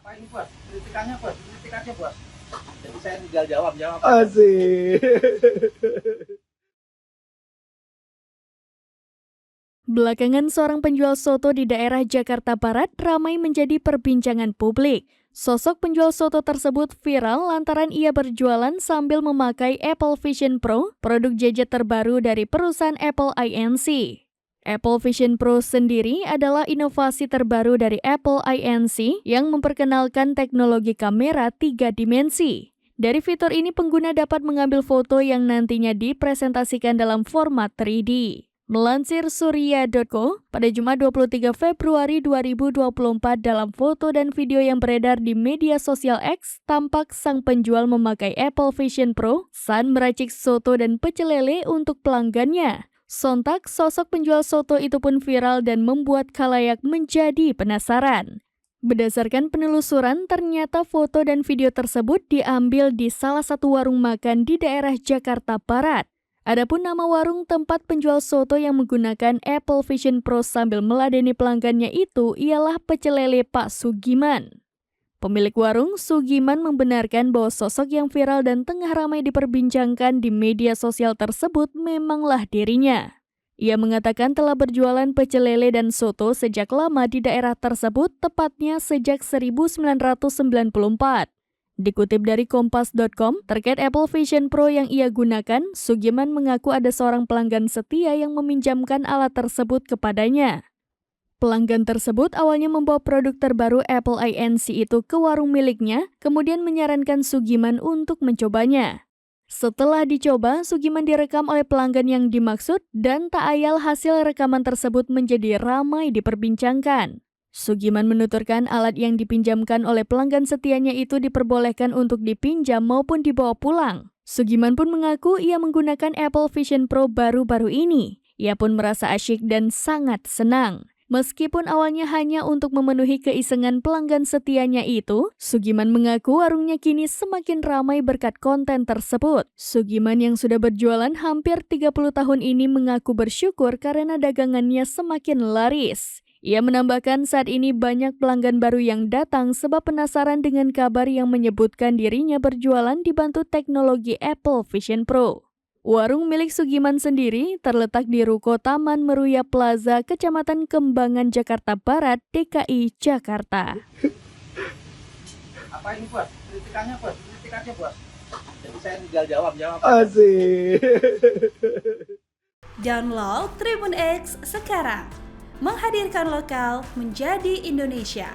Apa ini bos? Kritikannya bos, kritikannya bos. Jadi saya tinggal jawab. Asik. Belakangan seorang penjual soto di daerah Jakarta Barat ramai menjadi perbincangan publik. Sosok penjual soto tersebut viral lantaran ia berjualan sambil memakai Apple Vision Pro, produk gadget terbaru dari perusahaan Apple Inc. Apple Vision Pro sendiri adalah inovasi terbaru dari Apple Inc. yang memperkenalkan teknologi kamera 3 dimensi. Dari fitur ini pengguna dapat mengambil foto yang nantinya dipresentasikan dalam format 3D. Melansir Surya.co, pada Jumat 23 Februari 2024 dalam foto dan video yang beredar di media sosial X, tampak sang penjual memakai Apple Vision Pro saat meracik soto dan pecel lele untuk pelanggannya. Sontak, sosok penjual soto itu pun viral dan membuat khalayak menjadi penasaran. Berdasarkan penelusuran, ternyata foto dan video tersebut diambil di salah satu warung makan di daerah Jakarta Barat. Adapun nama warung tempat penjual soto yang menggunakan Apple Vision Pro sambil meladeni pelanggannya itu ialah Pecel Lele Pak Sugiman. Pemilik warung, Sugiman, membenarkan bahwa sosok yang viral dan tengah ramai diperbincangkan di media sosial tersebut memanglah dirinya. Ia mengatakan telah berjualan pecel lele dan soto sejak lama di daerah tersebut, tepatnya sejak 1994. Dikutip dari Kompas.com, terkait Apple Vision Pro yang ia gunakan, Sugiman mengaku ada seorang pelanggan setia yang meminjamkan alat tersebut kepadanya. Pelanggan tersebut awalnya membawa produk terbaru Apple Inc. itu ke warung miliknya, kemudian menyarankan Sugiman untuk mencobanya. Setelah dicoba, Sugiman direkam oleh pelanggan yang dimaksud dan tak ayal hasil rekaman tersebut menjadi ramai diperbincangkan. Sugiman menuturkan alat yang dipinjamkan oleh pelanggan setianya itu diperbolehkan untuk dipinjam maupun dibawa pulang. Sugiman pun mengaku ia menggunakan Apple Vision Pro baru-baru ini. Ia pun merasa asyik dan sangat senang. Meskipun awalnya hanya untuk memenuhi keisengan pelanggan setianya itu, Sugiman mengaku warungnya kini semakin ramai berkat konten tersebut. Sugiman yang sudah berjualan hampir 30 tahun ini mengaku bersyukur karena dagangannya semakin laris. Ia menambahkan saat ini banyak pelanggan baru yang datang sebab penasaran dengan kabar yang menyebutkan dirinya berjualan dibantu teknologi Apple Vision Pro. Warung milik Sugiman sendiri terletak di Ruko Taman Meruya Plaza, Kecamatan Kembangan, Jakarta Barat, DKI Jakarta. Apa ini bos? Kritikannya bos, kritikannya bos. Jadi saya tinggal jawab. Asik. Download Tribun X sekarang. Menghadirkan lokal menjadi Indonesia.